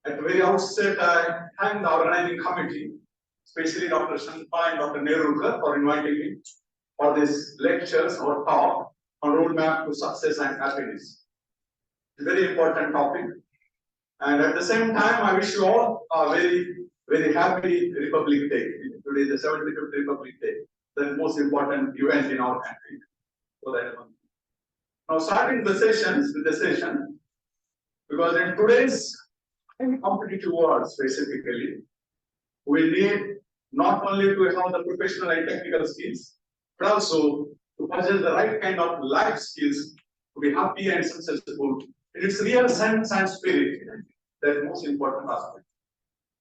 At the very outset, I thank the organizing committee, especially Dr. Shanpa and Dr. Nerurkar for inviting me for this lectures or talk on roadmap to success and happiness. It's a very important topic. And at the same time, I wish you all a very happy Republic Day. Today is the 75th Republic Day, the most important event in our country. So that now starting the session, because in today's competitive world specifically, we need not only to have the professional and technical skills, but also to possess the right kind of life skills to be happy and successful in its real sense and spirit. That's the most important aspect.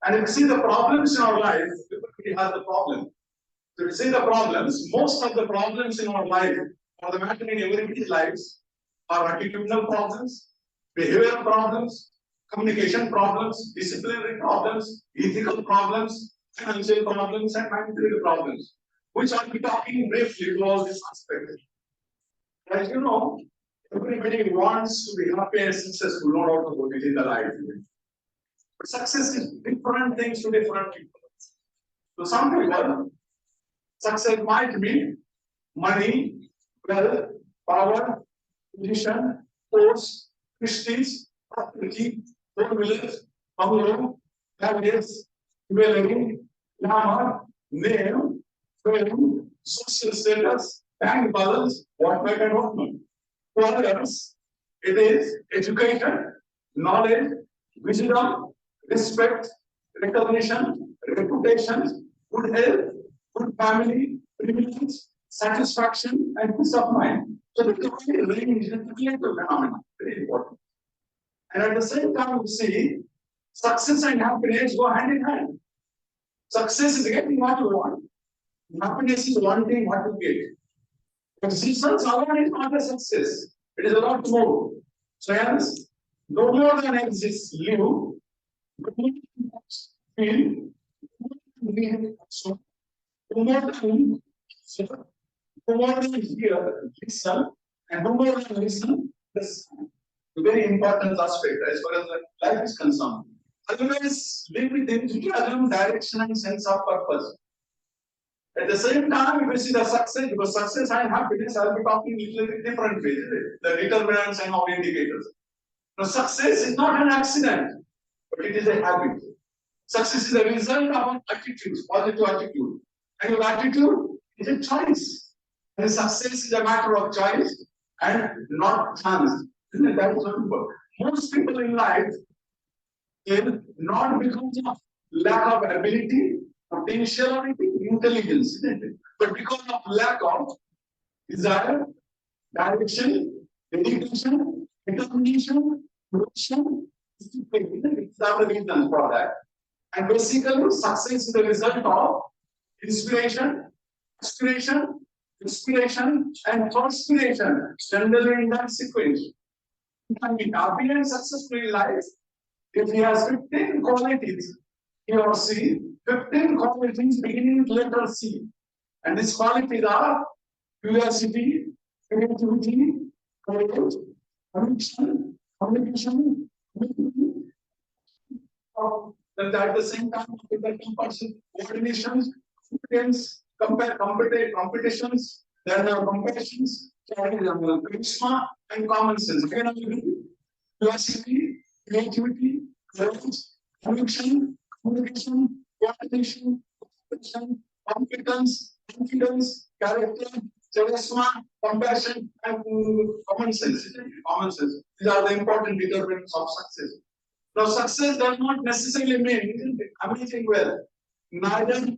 And if you see the problems in our life, everybody has the problem. So if you see the problems, most of the problems in our life, for the matter in everybody's lives, are attitudinal problems, behavioral problems, communication problems, disciplinary problems, ethical problems, financial problems, and monetary problems, which I'll be talking briefly to all these aspects. As you know, everybody wants to be happy and successful, no doubt about it in the life. But success is different things to different people. So some people, success might mean money, wealth, power, position, force, prestige, property, four-wheelers, bungalow, gadgets, jewelry, glamour, name, fame, social status, bank balance, what might and what not. For others, it is education, knowledge, wisdom, respect, recognition, reputation, good health, good family, privilege, satisfaction, and peace of mind. So the range is a phenomenon, very important. And at the same time, we see success and happiness go hand in hand. Success is getting what you want. Happiness is wanting what you get. Existence alone is not a success. It is a lot more. So hence, no more than exist, live, no more than feel, no more than no more than hear, listen, and no more than listen, listen. A very important aspect as far as life is concerned. Otherwise, live with enthusiasm, direction, and sense of purpose. At the same time, if we see the success, because success and happiness, I'll be talking little bit different ways, the determinants and our indicators. Now, success is not an accident, but it is a habit. Success is a result of attitudes, positive attitude. And your attitude is a choice. And success is a matter of choice and not chance. Isn't it? That is simple. Most people in life fail not because of lack of ability, potential, or intelligence, isn't it? But because of lack of desire, direction, dedication, determination, motivation, discipline. It's the reason for that. And basically, success is the result of inspiration, aspiration, inspiration, and perspiration, generally in that sequence. He can be happy and successful in life if he has 15 qualities, he or she, 15 qualities beginning with letter C. And these qualities are curiosity, creativity, courage, conviction, communication, then at the same time, coordination, competence, competitions, then competitions, charisma, and common sense. Curiosity, creativity, courage, conviction, communication, coordination, competence, confidence, character, charisma, compassion, and common sense. Common sense. These are the important determinants of success. Now, success does not necessarily mean amazing wealth. Neither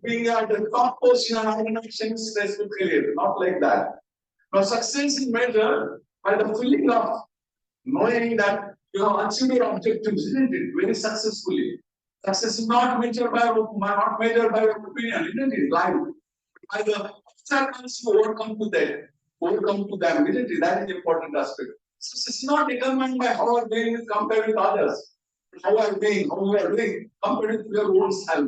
being at the top position in an organization is successful career. Not like that. Now, success is measured by the feeling of knowing that you have achieved your objectives, isn't it? Very successfully. Success is not measured by your opinion, isn't it? Life. By the obstacles you overcome to them, isn't it? That is the important aspect. Success is not determined by how you are doing compared with others. How you are doing compared with your own self.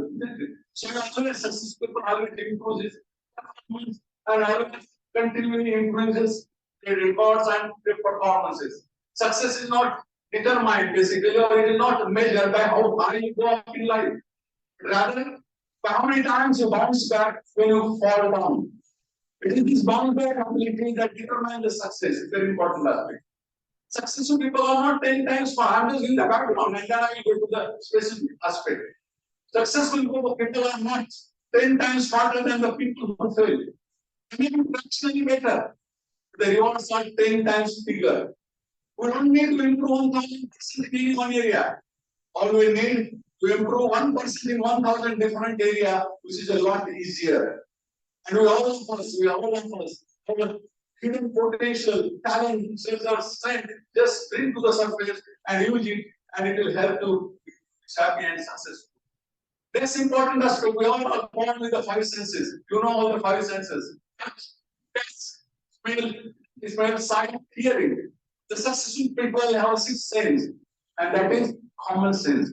So you are always successful, always improves performance and always continually influences their records and their performances. Success is not determined basically, or it is not measured by how high you go up in life. Rather, by how many times you bounce back when you fall down. It is this bounce back ability that determines the success. Very important aspect. Successful people are not 10 times far. I'm just in the background and then I will go to the specific aspect. Successful people are not 10 times smarter than the people who fail. Maybe fractionally better. The rewards are 10 times bigger. We don't need to improve 1,000% in one area. All we need to improve 1% in 1,000 different areas, which is a lot easier. And we all of us have a hidden potential, talent, strength, just bring to the surface and use it, and it will help to be happy and successful. That's important aspect. We all are born with the five senses. You know all the five senses. Taste, smell, sight, hearing. The successful people have a sixth sense, and that is common sense.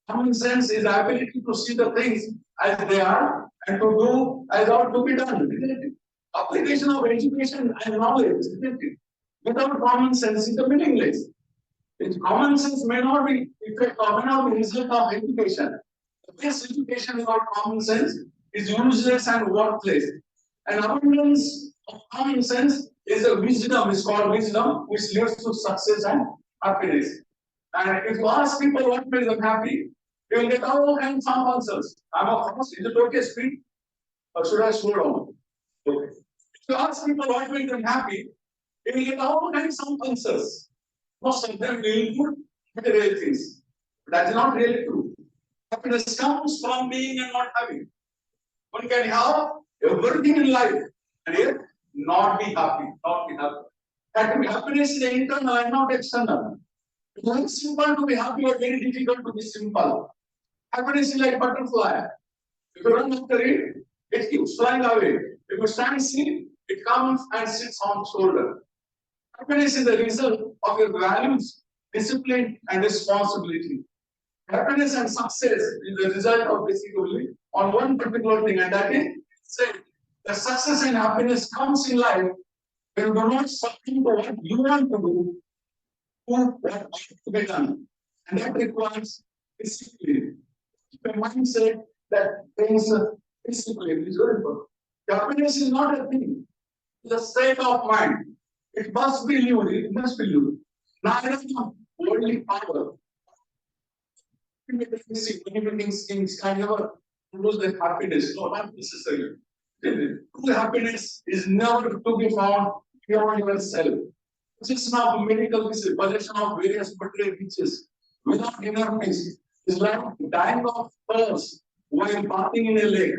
Common sense is the ability to see the things as they are and to do as ought to be done. Application of education and knowledge, without common sense is meaningless. Common sense may not be effect or may not be result of education. The best education without common sense is useless and worthless. And abundance of common sense is a wisdom, is called wisdom, which leads to success and happiness. And if you ask people what makes them happy, you will get all kinds of answers. I'm a horse, is it okay to speak? Or should I slow down? Okay. If you ask people what makes them happy, you will get all kinds of answers. Most of them will include material things. That is not really true. Happiness comes from being and not having. One can have everything in life and yet not be happy. Happiness is internal and not external. It's very simple to be happy or very difficult to be simple. Happiness is like butterfly. If you run after it, it keeps flying away. If you stand still, it comes and sits on the shoulder. Happiness is the result of your values, discipline, and responsibility. Happiness and success is the result of basically on one particular thing, and that is said the success and happiness comes in life when you do not succumb to what you want to do, what ought to be done. And that requires discipline. The mindset that brings discipline is very important. Happiness is not a thing, it's a state of mind. It must be lived, it must be lived. Neither worldly power. Many things can never lose their happiness. No, not necessarily. True happiness is never to be found beyond yourself. Possession of medical possession of various material riches without inner peace is like dying of thirst while bathing in a lake.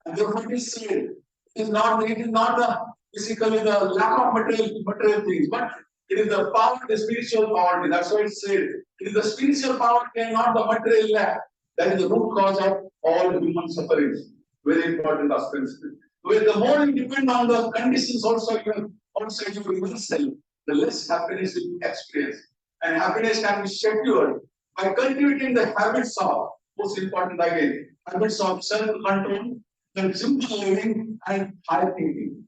And therefore it is said, it is not the physically the lack of material things, but it is the power, the spiritual poverty. That's why it said, it is the spiritual poverty and not the material lack. That is the root cause of all human sufferings. Very important aspect. Where the more you depend on the conditions also outside your yourself, the less happiness you experience. And happiness can be secured by cultivating the habits of, most important again, habits of self-control, and simple living and high thinking.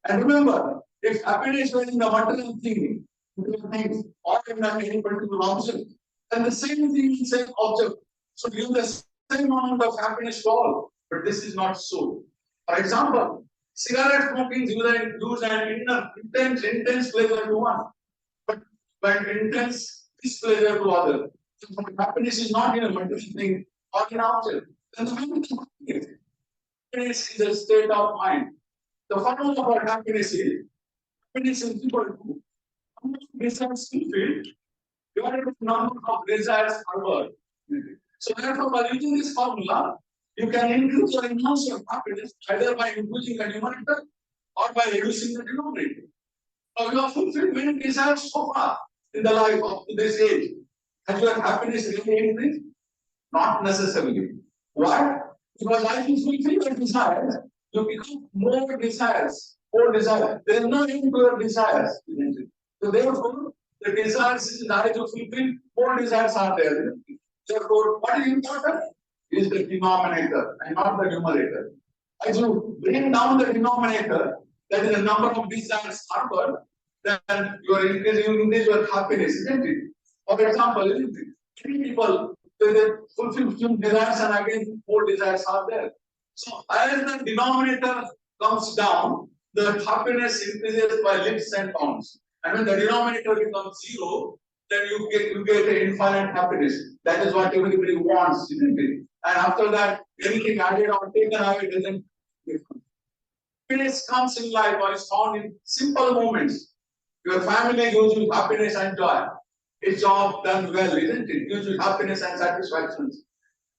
And remember, if happiness was in the material things or in any particular object, then the same thing in same object should give the same amount of happiness to all. But this is not so. For example, cigarette smoking gives an intense pleasure to one, but intense displeasure to others. So happiness is not in a material thing or in object. Then the happiness is a state of mind. The formula for happiness is equal to how much desires fulfilled divided by the number of desires harbored. So therefore, by using this formula, you can increase or enhance your happiness either by increasing the numerator or by reducing the denominator. Now you have fulfilled many desires so far in the life of this age. Has your happiness really increased? Not necessarily. Why? Because as you fulfill your desires, you become more desires. There is no end to your desires. So therefore, the desires is that to fulfill, more desires are there. Therefore, what is important is the denominator and not the numerator. As you bring down the denominator, that is the number of desires harbored, then you are increasing your happiness, isn't it? For example, three people, they fulfill few desires and again more desires are there. So as the denominator comes down, the happiness increases by leaps and bounds. And when the denominator becomes zero, then you get infinite happiness. That is what everybody wants, isn't it? And after that, anything added or taken away doesn't. Happiness comes in life or is found in simple moments. Your family gives you happiness and joy. A job done well, isn't it? Gives you happiness and satisfactions.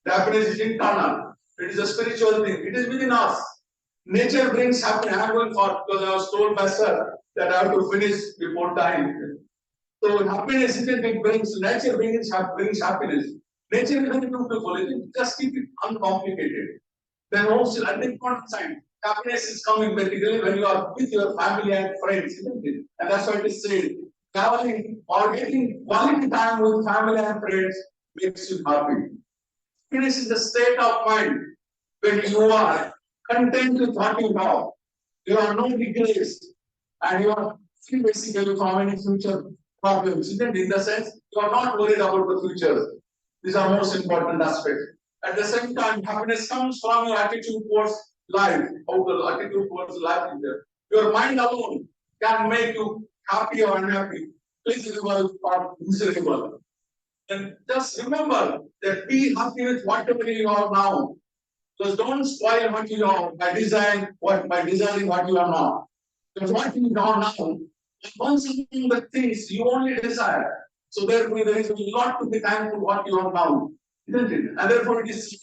The happiness is internal. It is a spiritual thing. It is within us. Nature brings happiness. I am going for because I was told by sir that I have to finish before time. So happiness isn't it brings nature brings happiness. Nature is very beautiful. It just keep it uncomplicated. Then also at the important time, happiness is coming basically when you are with your family and friends, isn't it? And that's what it is said. Traveling or getting quality time with family and friends makes you happy. Happiness is the state of mind when you are content with what you have. You have no regrets and you are free basically from any future problems. Isn't it? In the sense, you are not worried about the future. These are most important aspects. At the same time, happiness comes from your attitude towards life, how the attitude towards life is there. Your mind alone can make you happy or unhappy, pleasurable or miserable. And just remember that be happy with whatever you are now. Because don't spoil what you are by desiring what you are not. Because what you are now, once in the things you only desire. So therefore there is a lot to be thankful what you are now. Isn't it? And therefore it is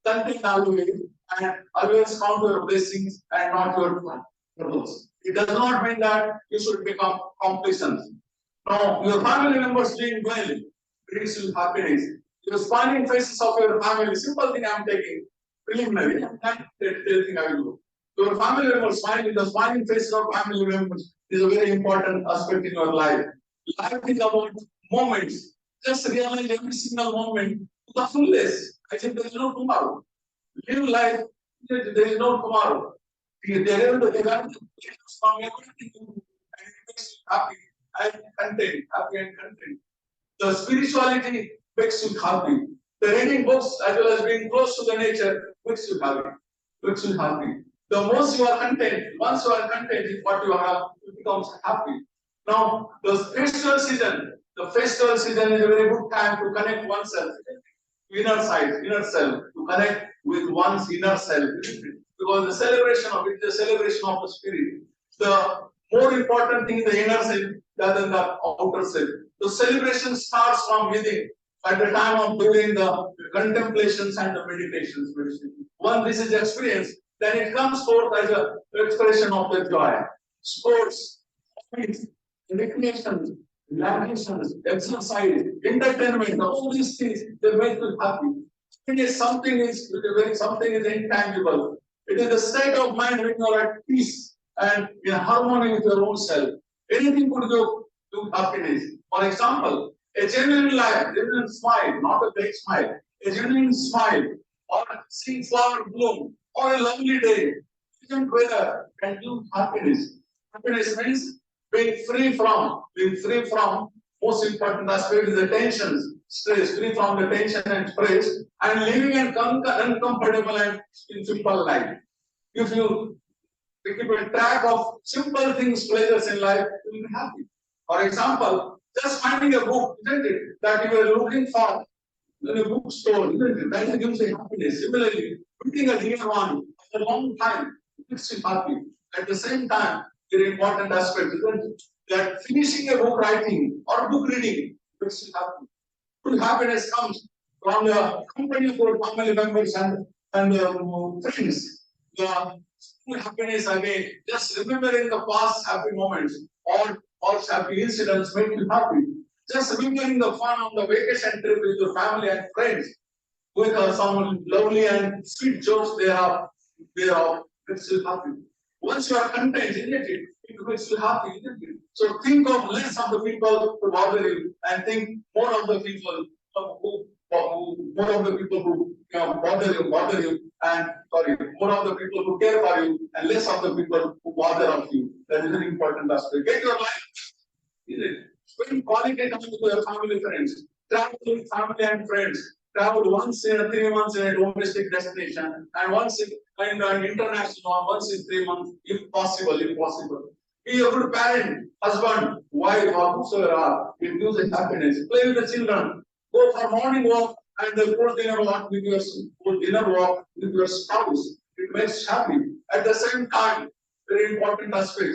content always and always count your blessings and not your troubles. It does not mean that you should become complacent. No, your family members doing well brings you happiness. Your smiling faces of your family, simple thing I am taking, preliminary, and that thing I will do. Your family members smiling, the smiling faces of family members is a very important aspect in your life. Life is about moments. Just realize every single moment to the fullest. I said there is no tomorrow. Live life, there is no tomorrow. There is from everything and it makes you happy and content, happy and content. The spirituality makes you happy. The reading books as well as being close to the nature makes you happy. Makes you happy. The most you are content, once you are content with what you have, you become happy. Now, the festival season is a very good time to connect oneself, inner side, inner self, to connect with one's inner self. Because the celebration of it is the celebration of the spirit. The more important thing is the inner self rather than the outer self. The celebration starts from within at the time of doing the contemplations and the meditations. Once this is experienced, then it comes forth as an expression of the joy. Sports, hobbies, recreations, relaxations, exercise, entertainment, all these things, they make you happy. Something is intangible. It is the state of mind when you are at peace and in harmony with your own self. Anything could go to happiness. For example, a genuine life, genuine smile, not a fake smile, a genuine smile, or seeing flower bloom, or a lovely day, even weather can give happiness. Happiness means being free from most important aspect is the tensions, stress, free from the tension and stress, and living an uncomfortable and simple life. If you keep a track of simple things, pleasures in life, you will be happy. For example, just finding a book, isn't it, that you are looking for in a bookstore, isn't it? That gives you happiness. Similarly, meeting a dear one for a long time makes you happy. At the same time, very important aspect, isn't it? That finishing a book writing or book reading makes you happy. True happiness comes from the company of your family members and friends. The true happiness again, just remembering the past happy moments or happy incidents make you happy. Just remembering the fun on the vacation trip with your family and friends, with some lovely and sweet jokes thereof, makes you happy. Once you are content, isn't it? It makes you happy, isn't it? So think of less of the people who bother you and think more of the people who bother you, and more of the people who care for you and less of the people who bother of you. That is an important aspect. Get your life, is it? Spend quality time with your family friends. Travel with family and friends. Travel once in 3 months in a domestic destination and once in an international one, once in 3 months, if possible, if possible. Be a good parent, husband, wife, or whosoever are. It gives a happiness. Play with the children. Go for morning walk and the post dinner walk with your spouse. It makes happy. At the same time, very important aspect.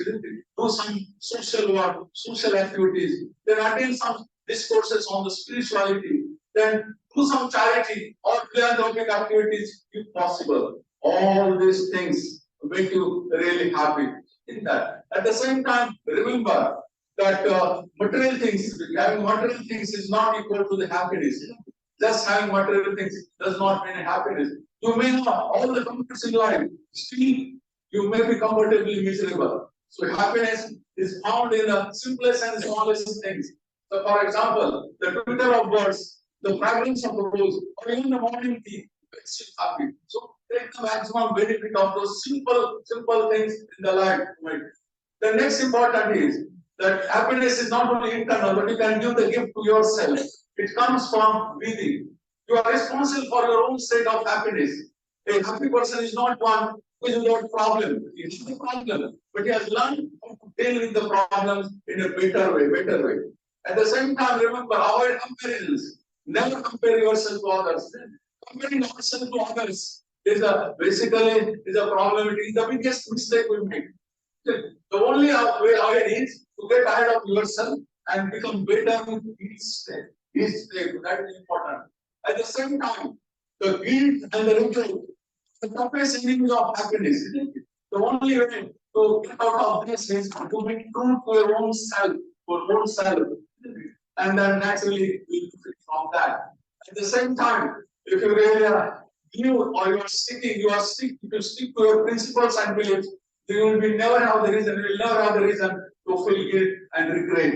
Do some social work, social activities. Then attend some discourses on the spirituality. Then do some charity or philanthropic activities if possible. All these things make you really happy in that. At the same time, remember that having material things is not equal to the happiness. Just having material things does not mean happiness. You may have all the comforts in life, still you may be comfortably miserable. So happiness is found in the simplest and smallest things. So for example, the twitter of birds, the fragrance of the rose, or even the morning tea makes you happy. So take the maximum benefit of those simple things in the life. Right? The next important is that happiness is not only internal, but you can give the gift to yourself. It comes from within. You are responsible for your own state of happiness. A happy person is not one who is without problem. He has a problem, but he has learned how to deal with the problems in a better way. At the same time, remember, avoid comparisons. Never compare yourself to others. Comparing yourself to others is basically a problem. It is the biggest mistake we make. The only way ahead is to get ahead of yourself and become better with each step. That is important. At the same time, the guilt and the regret, the toughest enemy of happiness. The only way to get out of this is to be true to your own self, and then naturally you will from that. At the same time, if you really you stick to your principles and beliefs, you will never have the reason to feel guilt and regret.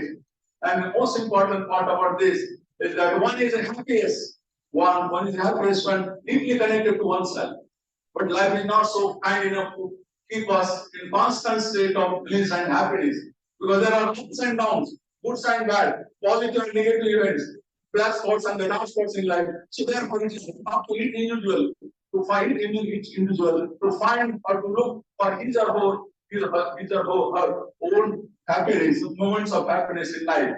And the most important part about this is that one is the happiest. One is the happiest when deeply connected to oneself. But life is not so kind enough to keep us in constant state of bliss and happiness. Because there are ups and downs, good and bad, positive and negative events, black spots and the dark spots in life. So therefore it is up to each individual to find or to look for his or her own happiness, moments of happiness in life.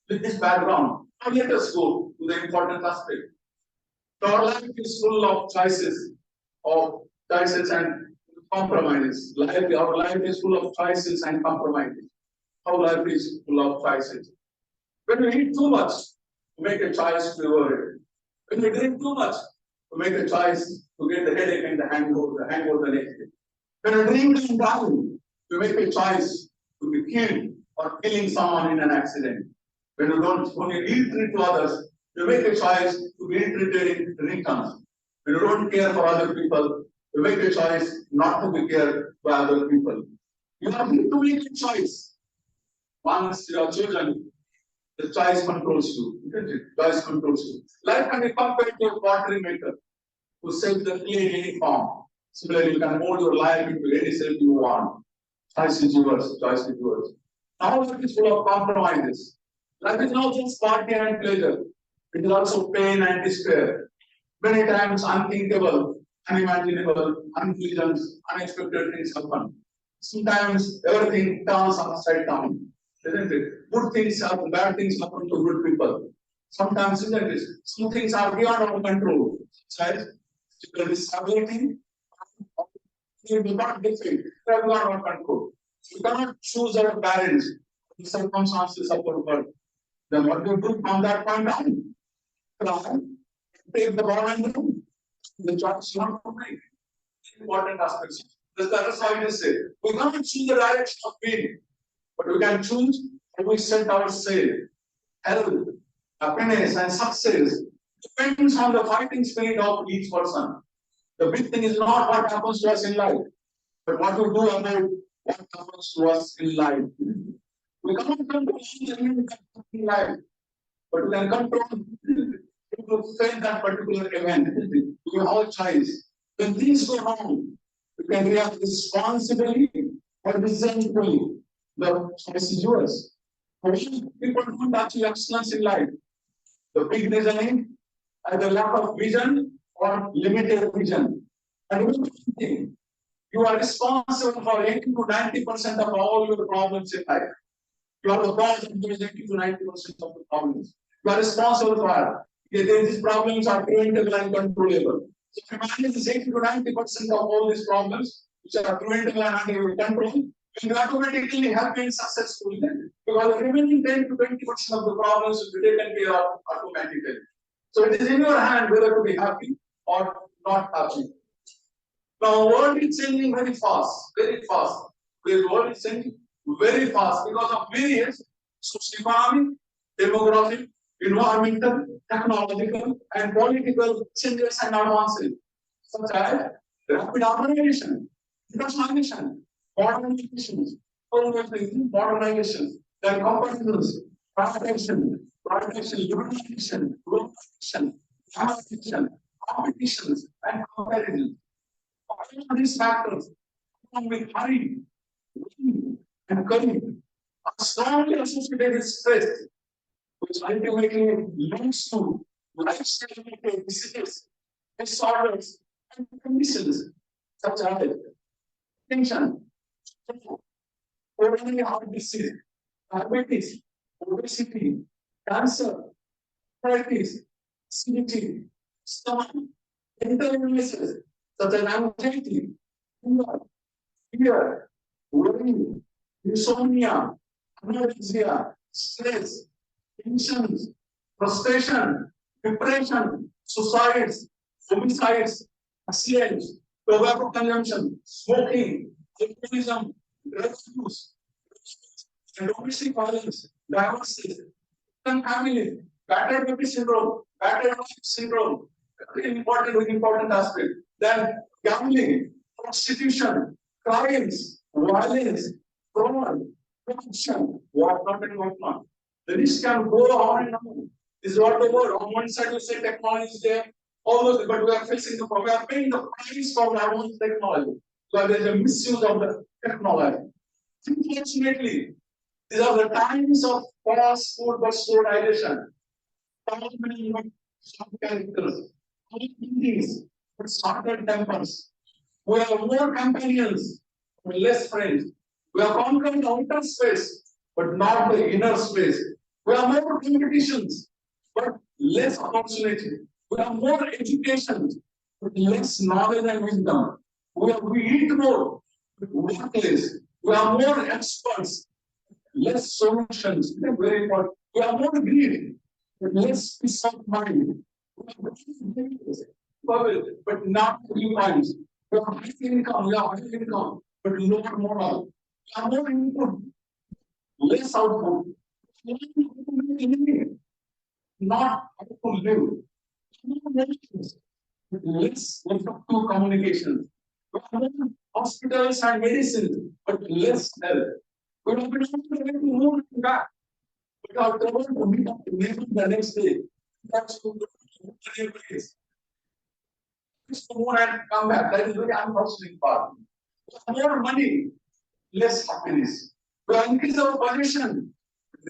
With this background, now let us go to the important aspect. So our life is full of choices and compromises. Our life is full of choices and compromises. Our life is full of choices. When we eat too much, we make a choice to avoid it. When we drink too much, we make a choice to get the headache and the hangover the next day. When we drink and die, we make a choice to be killed or killing someone in an accident. When you ill-treat to others, you make a choice to be ill-treated in return. When you don't care for other people, you make a choice not to be cared by other people. You have to make a choice. Once you are chosen, the choice controls you. Isn't it? Choice controls you. Life can be compared to a pottery maker who shapes the clay in any form. Similarly, you can mold your life into any shape you want. Choice is yours. Now life is full of compromises. Life is not just party and pleasure. It is also pain and despair. Many times unthinkable, unimaginable, unpleasant, unexpected things happen. Sometimes everything turns upside down. Isn't it? Good things happen, bad things happen to good people. Sometimes, isn't it? Some things are beyond our control. Such as disability, you cannot defeat. They are beyond our control. You cannot choose our parents, the circumstances of our birth. Then what do you do from that point on? Try, take the ball and run. The choice is not to make. Important aspects. That's how it is said. We cannot choose the direction of being, but we can choose how we set ourselves. Health, happiness, and success depends on the fighting spirit of each person. The big thing is not what happens to us in life, but what we do about what happens to us in life. We cannot control anything in life, but we can control to face that particular event. We have a choice. When things go wrong, we can react responsibly or resentfully. The choice is yours. People don't achieve excellence in life. The big reasoning, either lack of vision or limited vision. And one thing, you are responsible for 80 to 90% of all your problems in life. You are the cause of 80 to 90% of the problems. You are responsible for it. These problems are preventable and controllable. So if you manage this 80 to 90% of all these problems, which are preventable and under your control, you will automatically have been successful. Because the remaining 10 to 20% of the problems will be taken care of automatically. So it is in your hand whether to be happy or not happy. Now, the world is changing very fast, very fast. The world is changing very fast because of various socio-economic, demographic, environmental, technological, and political changes and advances, such as rapid urbanization, industrialization, modernization, then comparisons, privatization, liberalization, globalization, competitions, and comparisons. All these factors, along with hurry, and curry, are strongly associated with stress, which ultimately leads to lifestyle-related diseases, disorders, and conditions such as tension, coronary heart disease, diabetes, obesity, cancer, arthritis, acidity, stomach, mental illnesses such as anxiety, fear, worry, insomnia, anorexia, stress, tensions, frustration, depression, suicides, homicides, accidents, tobacco consumption, smoking, alcoholism, drug use, and domestic violence, divorces, family, battered baby syndrome, battered wife syndrome, very important aspect. Then gambling, prostitution, crimes, violence, fraud, corruption, what not and what not. The list can go on and on. This is what the word. On one side, you say technology is there, all those, but we are facing the problem. We are paying the price for our own technology. So there is a misuse of the technology. Unfortunately, these are the times of fast food westernization. Many characters, things, but started tempers. We have more companions, but less friends. We have conquered the outer space, but not the inner space. We have more competitions, but less opportunity. We have more education, but less knowledge and wisdom. We eat more, but work less. We have more experts, less solutions. Very important. We have more greed, but less peace of mind. But not three times. We have high income, but lower moral. We have more input, less output. Not how to live. Less effective communication. We have more hospitals and medicine, but less health. We have been able to move back. We have told to meet up the next day. That's to the place. Just to move and come back. That is very unfortunate part. We have more money, less happiness. We have increased our position,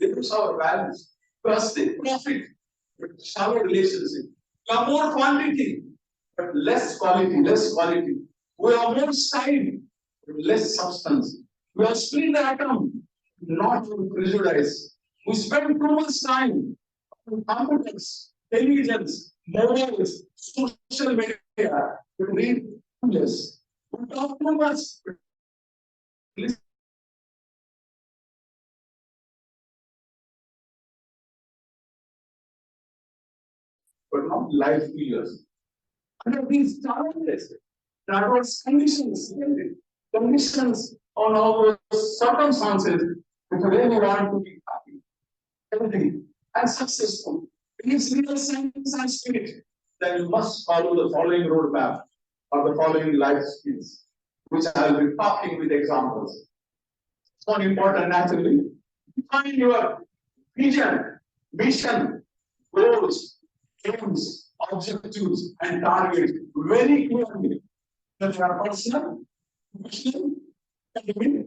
reduce our values. We have still profit, but shallow relationship. We have more quantity, but less quality, We have more style, but less substance. We have split the atom, not to prejudice. We spend too much time on computers, televisions, mobiles, social media, to read less. We talk too much, but not life failures. Under these challenges, there are conditions on our circumstances if you really want to be happy, healthy, and successful. In its real sense and spirit, then you must follow the following roadmap or the following life skills, which I will be talking with examples. It's not important naturally. Define your vision, mission, goals, aims, objectives, and targets very clearly. That they are personal, professional, academic,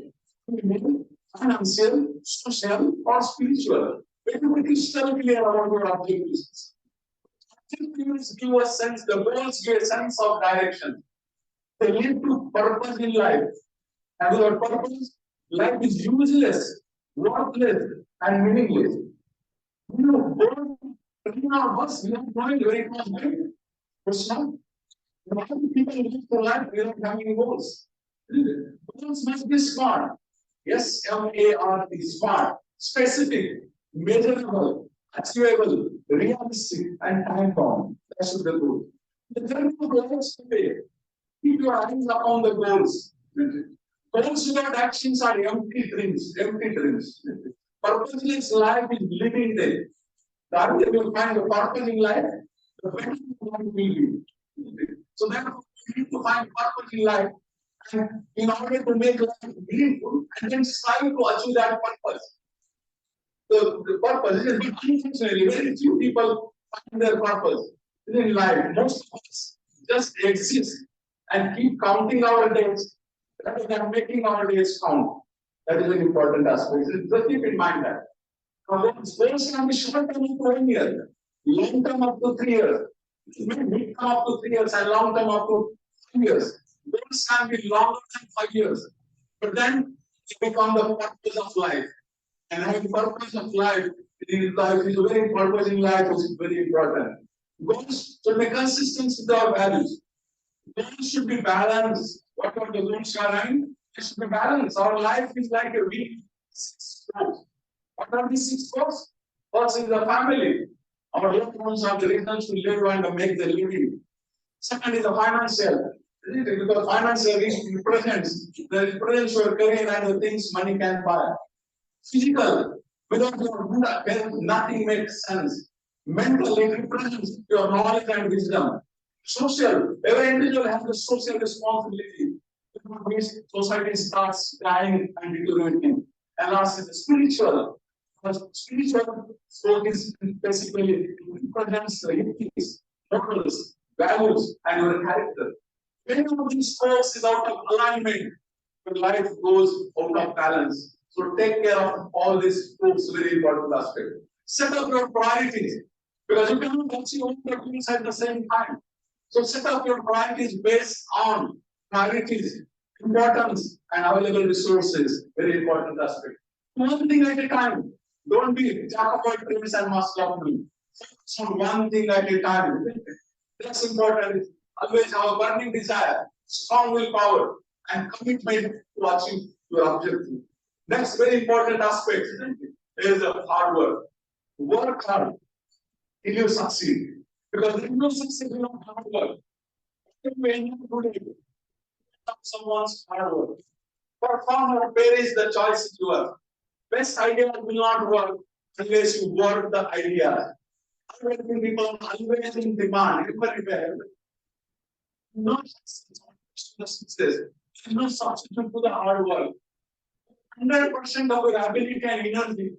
financial, social, or spiritual. Everybody is still clear about your objectives. Objectives give a sense, the goals give a sense of direction. They lead to purpose in life. And without purpose, life is useless, worthless, and meaningless. You know, in our bus, we are going very much better. But now, why do people live their life without having goals? Goals must be smart. Yes, SMART, smart, specific, measurable, achievable, realistic, and time bound. That should be the goal. The journey of life is today. Keep your eyes upon the goals. Goals without actions are empty dreams, empty dreams. Purposeless life is living there. The earlier you find the purpose in life, the better life will be. So therefore, we need to find purpose in life, and in order to make life meaningful, and then strive to achieve that purpose. The purpose is, but unfortunately, very few people find their purpose in life. Most of us just exist and keep counting our days rather than making our days count. That is an important aspect. Just keep in mind that. Goals can be short term up to 1 year, long term up to 3 years, mid term up to 3 years, and long term up to 5 years. Goals can be longer than 5 years, but then they become the purpose of life. And having purpose of life in life is very purpose in life is very important. Goals should be consistent with our values. Goals should be balanced. Whatever the goals are having, it should be balanced. Our life is like a wheel, 6 goals. What are these 6 goals? First is the family. Our loved ones have the reasons to live and make the living. Second is the financial. Because financial represents your career and the things money can buy. Physical, without your good health, nothing makes sense. Mental, it represents your knowledge and wisdom. Social, every individual has a social responsibility. Society starts dying and deteriorating. And last is the spiritual. Spiritual scope is basically represents the ethics, morals, values, and your character. When one of these scopes is out of alignment, your life goes out of balance. So take care of all these scopes, very important aspect. Set up your priorities, because you cannot achieve all the things at the same time. So set up your priorities based on priorities, importance, and available resources, very important aspect. One thing at a time. Don't be jack of all trades and master of none. Focus on one thing at a time. That's important. Always have a burning desire, strong willpower, and commitment to achieve your objective. Next very important aspect is hard work. Work hard till you succeed. Because there is no success without hard work. Today, someone's hard work. Perform or perish, the choice is yours. Best idea will not work unless you work the idea. People are always in demand, everywhere. No success. There is no substitute to the hard work. 100% of your ability and energy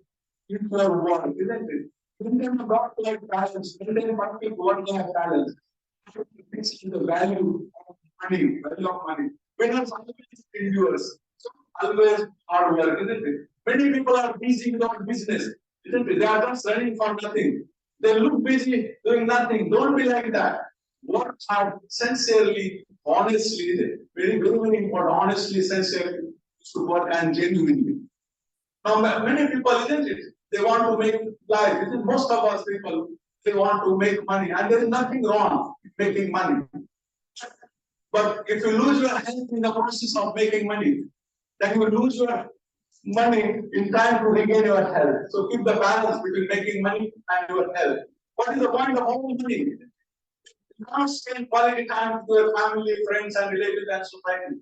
into your work, isn't it? Maintain a work-life balance, maintain work-life balance. This is the value of money, Winners always endures. So always hard work, isn't it? Many people are busy without business, isn't it? They are just running for nothing. They look busy doing nothing. Don't be like that. Work hard, sincerely, honestly, very, very important. Honestly, sincerely, to work and genuinely. Now, many people, isn't it? They want to make life. Isn't most of us people, they want to make money, and there is nothing wrong with making money. But if you lose your health in the process of making money, then you will lose your money in time to regain your health. So keep the balance between making money and your health. What is the point of all money? You cannot spend quality time with your family, friends, and relatives and society.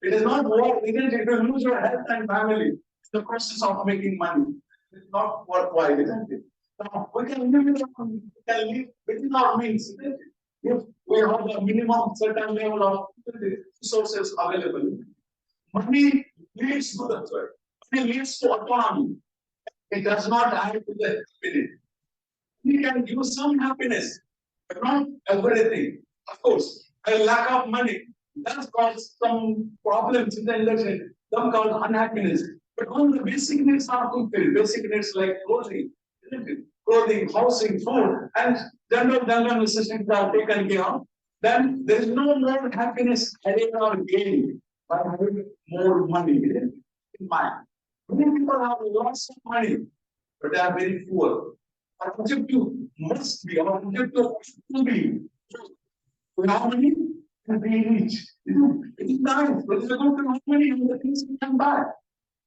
It is not worth it. It will lose your health and family in the process of making money. It is not worthwhile, isn't it? Now, we can live within our means, isn't it? If we have a minimum certain level of resources available. Money leads to the third. Money leads to autonomy. It does not add to the happiness. We can give some happiness, but not everything. Of course, a lack of money does cause some problems in the industry, some cause unhappiness. But all the basic needs are fulfilled. Basic needs like clothing, isn't it? Clothing, housing, food, and general necessities are taken care of. Then there is no more happiness added or gained by having more money, isn't it? In mind. Many people have lots of money, but they are very poor. Our objective must be, our objective should be to have money and be rich. It is nice, but it's about to have money and the things you can buy.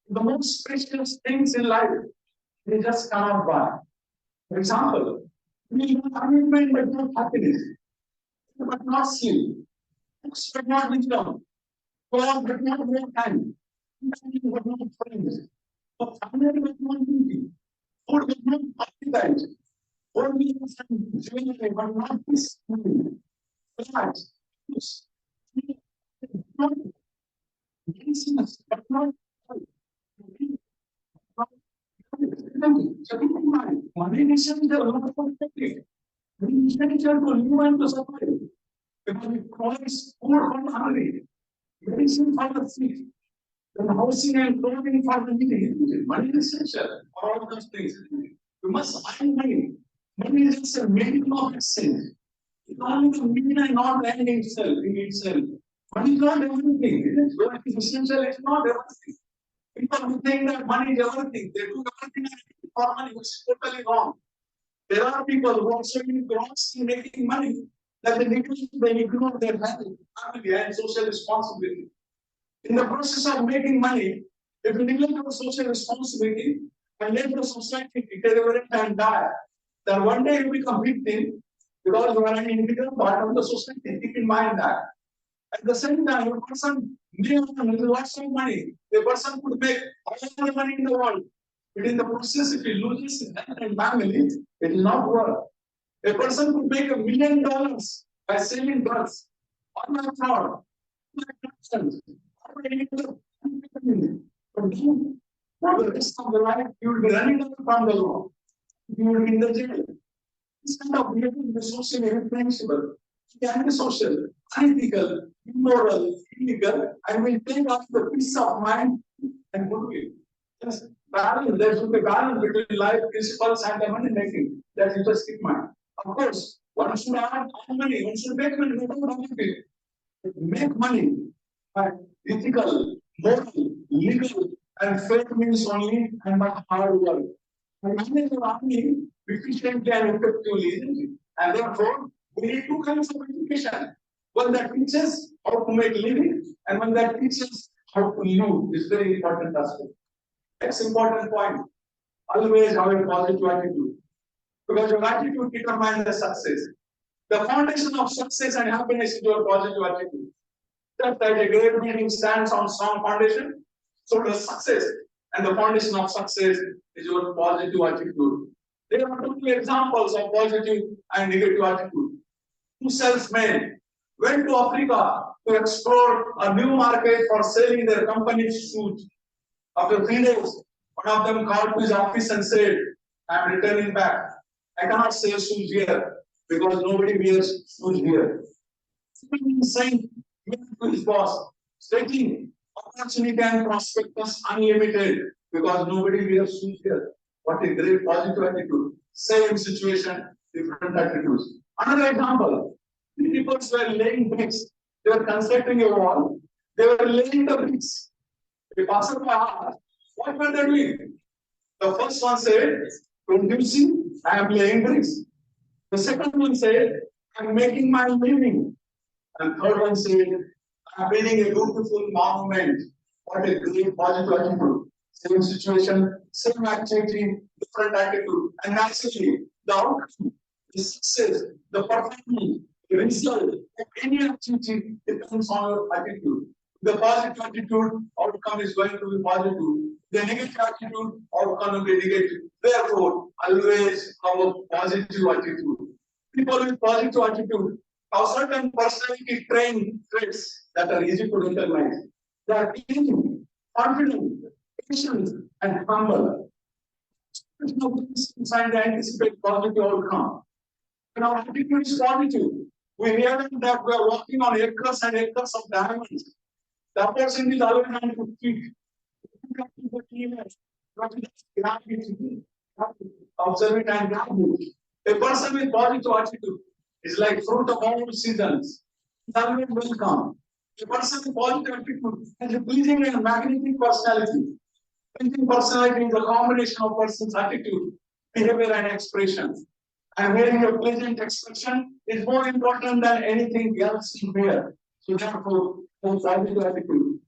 The most precious things in life, they just cannot buy. For example, we have commitment but not happiness, but not sleep, books but not wisdom, God but not more time, family but not friends, family but not beauty, food but not appetite, only some jewelry but not this food, flats, shoes, not medicines but not so keep in mind, money isn't the lot of technique. We essential to live and to survive. Because it provides food for the hungry, medicine for the sick, and housing and clothing for the needy. Money is essential for all those things. You must find money. Money is just a medium of exchange. It's only the mean and not the end itself, in itself. Money is not everything. It is essential, it's not everything. People who think that money is everything, they do everything for money, which is totally wrong. There are people who are so engrossed in making money that they ignore their family and social responsibility. In the process of making money, if you neglect your social responsibility and let the society deteriorate and die, then one day you become victim because you are an integral part of the society. Keep in mind that. At the same time, a person may have lots of money. A person could make all the money in the world. But in the process, if he loses his health and family, it is not worth. A person could make $1 million by selling drugs, or by fraud, by corruption, or by illegal. But then, for the rest of the life, you will be running away from the law. You will be in the jail. This kind of behavior is socially irresponsible. It can be social, unethical, immoral, illegal, and will take off the peace of mind and goodwill. Yes, balance. There should be balance between life principles and the money making. That you just keep in mind. Of course, one should earn money, one should make money, make money by ethical, moral, legal, and fair means only and by hard work. And manage your army efficiently and effectively, and therefore we need two kinds of education. One that teaches how to make living, and one that teaches how to live is very important aspect. Next important point, always have a positive attitude. Because your attitude determines the success. The foundation of success and happiness is your positive attitude. Just like a great building stands on strong foundation, so does success. And the foundation of success is your positive attitude. There are two examples of positive and negative attitude. Two salesmen went to Africa to explore a new market for selling their company's shoes. After 3 days, one of them called to his office and said, I am returning back. I cannot sell shoes here because nobody wears shoes here. Saying to his boss, stating opportunity and prospectus unlimited because nobody wears shoes here. What a great positive attitude. Same situation, different attitudes. Another example, the people were laying bricks. They were constructing a wall. They were laying the bricks. The passerby asked, what were they doing? The first one said, producing, I am laying bricks. The second one said, I am making my living. And third one said, I am building a beautiful monument. What a great positive attitude. Same situation, same activity, different attitude. And naturally, the outcome, the success, the performance, the result of any activity depends on your attitude. The positive attitude, outcome is going to be positive. The negative attitude, outcome will be negative. Therefore, always have a positive attitude. People with positive attitude have certain personality traits that are easy to recognize. They are easy, confident, patient, and humble. There's no sign to anticipate positive outcome. When our attitude is positive, we realize that we are working on acres and acres of diamonds. The opportunity is always going to fit. Observe it and grab it. A person with positive attitude is like fruit of all seasons. It's always welcome. A person with positive attitude has a pleasing and magnetic personality. Pleasing personality is a combination of person's attitude, behavior, and expression. And wearing a pleasant expression is more important than anything else in here. So therefore, positive attitude.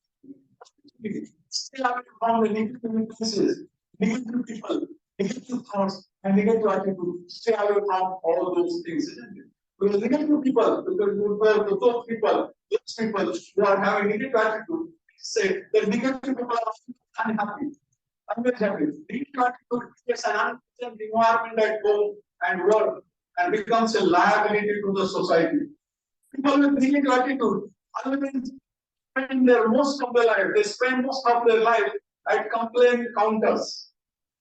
Stay away from the negative influences, negative people, negative thoughts, and negative attitude. Stay away from all those things, isn't it? Because negative people, those people who are having negative attitude, say that negative people are unhappy, always happy. Negative attitude creates an unpleasant environment at home and work and becomes a liability to the society. People with negative attitude always spend their most of their life, they spend most of their life at complaint counters.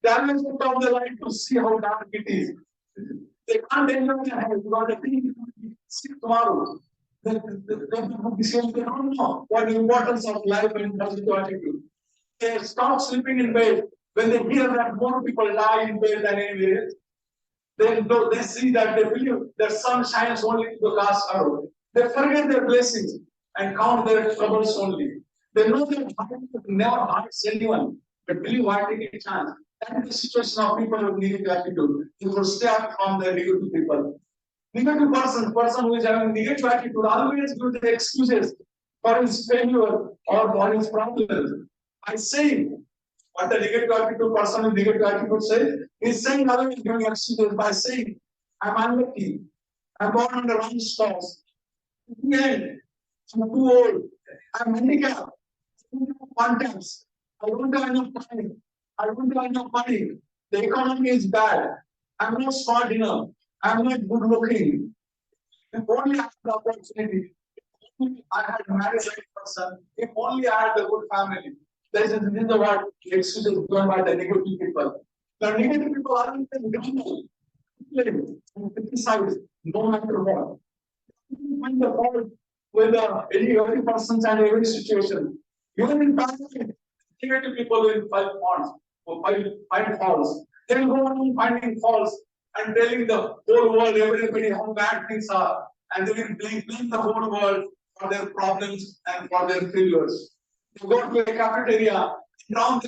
They always put out their life to see how dark it is. They can't enjoy their health because they think it will be sick tomorrow. They don't know what the importance of life and positive attitude. They stop sleeping in bed when they hear that more people die in bed than anywhere. They see that they believe the sun shines only to the last hour. They forget their blessings and count their troubles only. They know that heart never hurts anyone, but believe I take a chance. That is the situation of people with negative attitude. You will stay away from the negative people. Negative person who is having negative attitude always gives the excuses for his failure or for his problems. I say what the negative attitude person with negative attitude says, he's saying always giving excuses by saying, I'm unlucky, I'm born under wrong stars. In the end, I'm too old, I'm handicapped, I don't have contacts, I don't have enough time, I don't have enough money, the economy is bad, I'm not smart enough, I'm not good looking. If only I had the opportunity, if only I had married the right person, if only I had a good family. This is the word excuses given by the negative people. The negative people are in the complain and criticize no matter what. You find the fault with every person and every situation. Even in family, negative people will find faults or find faults. They will go on finding faults and telling the whole world, everybody how bad things are, and they will blame the whole world for their problems and for their failures. They go to a cafeteria, they will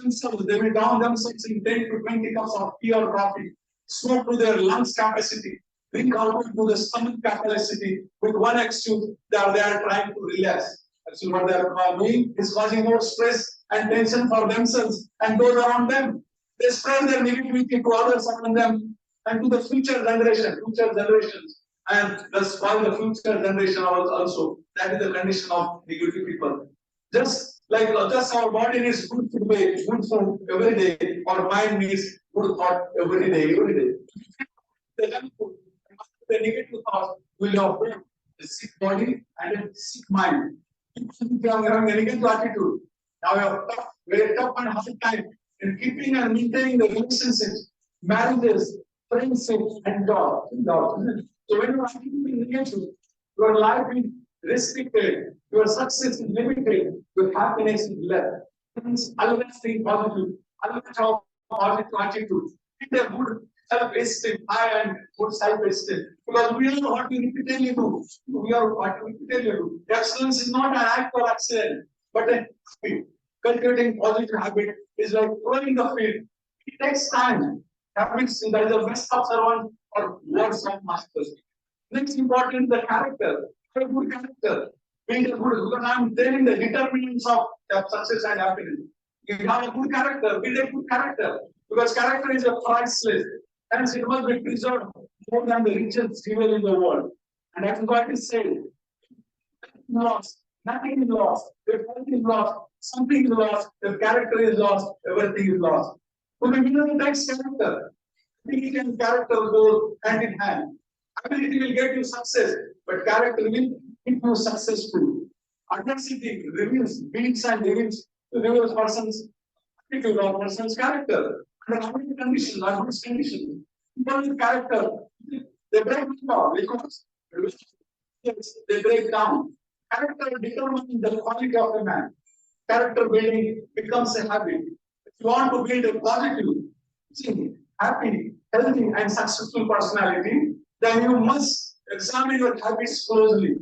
drown themselves in 10 to 20 cups of tea or coffee, smoke to their lungs capacity, drink alcohol to the stomach capacity with one excuse that they are trying to relax. Actually, what they are doing is causing more stress and tension for themselves and those around them. They spread their negativity to others around them and to the future generations, and thus spoil the future generation also. That is the condition of negative people. Just our body needs good food every day, our mind needs good thought every day. The junk food, the negative thoughts will have a sick body and a sick mind. If you are having a negative attitude, now you have very tough and hard time in keeping and maintaining the relationships, marriages, friendships, and jobs. So when you are keeping negative, your life is restricted, your success is limited, your happiness is less. Hence, always think positive, always have positive attitude. Keep a good self-esteem, high and good self-esteem. Because we are what we repeatedly do. We are what we repeatedly do. Excellence is not an act or accident, but a habit. Cultivating positive habit is like growing the field. It takes time. Habits, that is the best of servant or words of masters. Next important, the character. A good character. Build a good, because I am telling the determinants of success and happiness. If you have a good character, build a good character. Because character is a priceless. Hence, it must be preserved more than the richest jewel in the world. And that is what is said. Lost. Nothing is lost. If health is lost, something is lost. If character is lost, everything is lost. So the winner takes character. Ability and character go hand in hand. Ability will get you success, but character will keep you successful. Adversity builds reveals person's attitude or person's character. Under adverse conditions, people with character, they break down because they break down. Character determines the quality of a man. Character building becomes a habit. you want to build a positive, happy, healthy, and successful personality, then you must examine your habits closely.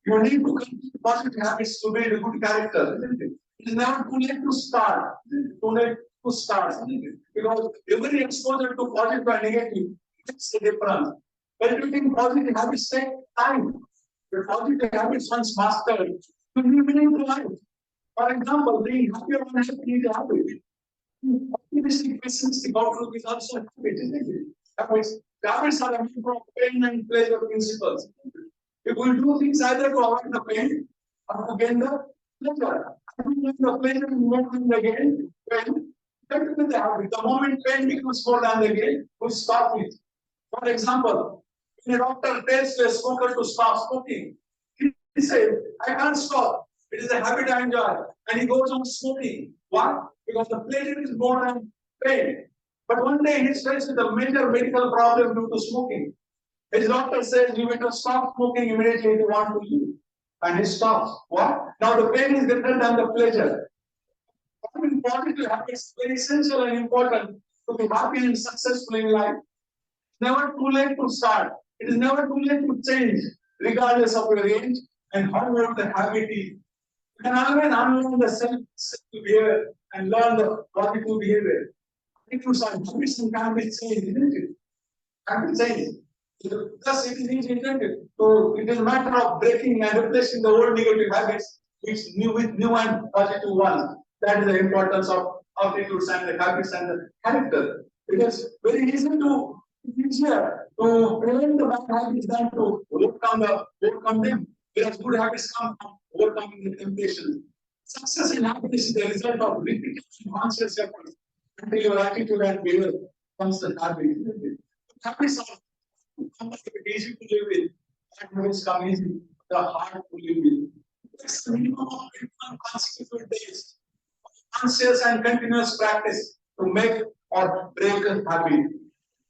You need to cultivate positive habits to build a good character, isn't it? It is never too late to start. Too late to start, isn't it? Because every exposure to positive and negative makes a difference. Cultivating positive habits take time. The positive habits once mastered, you live into life. For example, being happy or unhappy is a habit. Optimistic, pessimistic outlook is also a habit, isn't it? Habits are a member of pain and pleasure principles. If we do things either to avoid the pain or to gain the pleasure, I think the pleasure is more than the gain. When with the habit, the moment pain becomes more than the gain, we stop it. For example, when a doctor tells a smoker to stop smoking, he says, I can't stop. It is a habit I enjoy. And he goes on smoking. Why? Because the pleasure is more than pain. But one day he's faced with a major medical problem due to smoking. His doctor says, you better stop smoking immediately if you want to live. And he stops. What? Now the pain is different than the pleasure. Having positive habits is very essential and important to be happy and successful in life. It's never too late to start. It is never too late to change, regardless of your age and how old the habit is. You can always unlearn the self-behavior and learn the positive behavior. Habits can be changed, isn't it? Can be changed. Thus, it is intended. So, it is a matter of breaking and replacing the old negative habits with new and positive ones. That is the importance of attitudes and the habits and the character. It is very easier to prevent the bad habits than to overcome them. Whereas good habits come from overcoming the temptation. Success in happiness is the result of repeated conscious effort until your attitude and behavior becomes the habit. Habits are easy to live with, and habits come easy, the hard to live with. It's a minimum of 21 consecutive days of conscious and continuous practice to make or break a habit.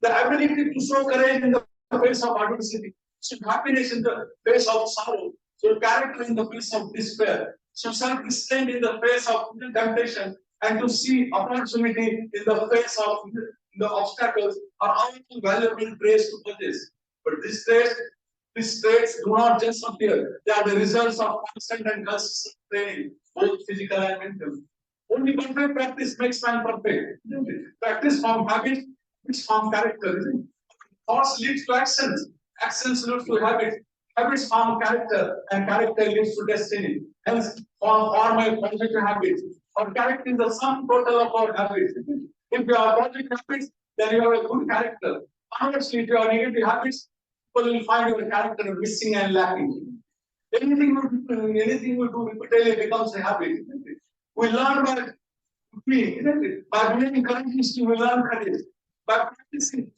The ability to show courage in the face of adversity, show happiness in the face of sorrow, show character in the face of despair, show self-restraint in the face of temptation, and to see opportunity in the face of the obstacles are all valuable traits to possess. But these traits do not just appear. They are the results of constant and consistent training, both physical and mental. Only perfect practice makes man perfect. Practice form habit, which form character. Thoughts lead to actions. Actions lead to habits. Habits form character, and character leads to destiny. Hence, form a positive habit. Our character is the sum total of our habits. If you have positive habits, then you have a good character. Conversely, if you have negative habits, people will find your character missing and lacking. Anything we do repeatedly becomes a habit. We learn by doing, by behaving courageously, we learn courage. By practicing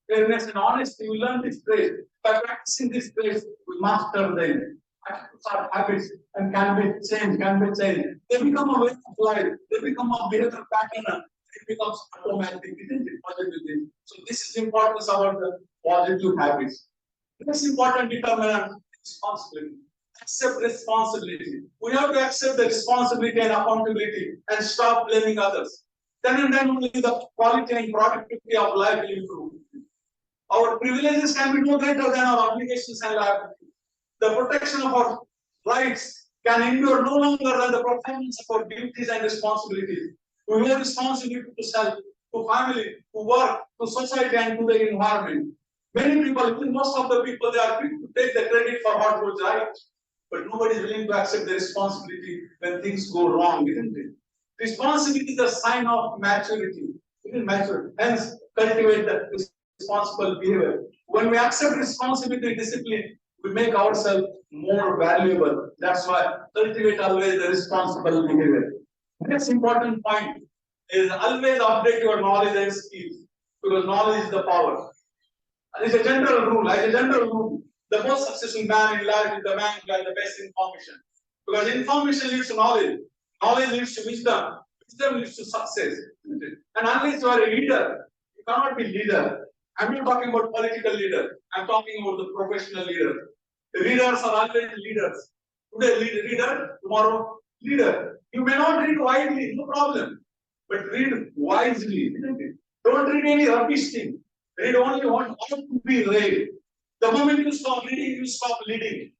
fairness and honesty, we learn this trait. By practicing this trait, we master them. Habits and can be changed. They become a way of life. They become a behavior pattern. It becomes automatic, isn't it? Positive. So this is importance about the positive habits. This important determinant responsibility. Accept responsibility. We have to accept the responsibility and accountability and stop blaming others. Then and then only the quality and productivity of life will improve. Our privileges can be no greater than our obligations and liabilities. The protection of our rights can endure no longer than the performance of our duties and responsibilities. We have responsibility to self, to family, to work, to society, and to the environment. Many people, most of the people, they are quick to take the credit for what goes right, but nobody is willing to accept the responsibility when things go wrong, isn't it? Responsibility is a sign of maturity. It is mature. Hence, cultivate the responsible behavior. When we accept responsibility and discipline, we make ourselves more valuable. That's why cultivate always the responsible behavior. Next important point is always update your knowledge and skills, because knowledge is the power. It's a general rule. The most successful man in life is the man who has the best information. Because information leads to knowledge. Knowledge leads to wisdom. Wisdom leads to success. And unless you are a leader, you cannot be leader. I'm not talking about political leader. I'm talking about the professional leader. The leaders are always leaders. Today leader, tomorrow leader. You may not read widely, no problem. but read wisely, isn't it? Don't read any rubbish thing. Read only what ought to be read. The moment you stop reading, you stop leading.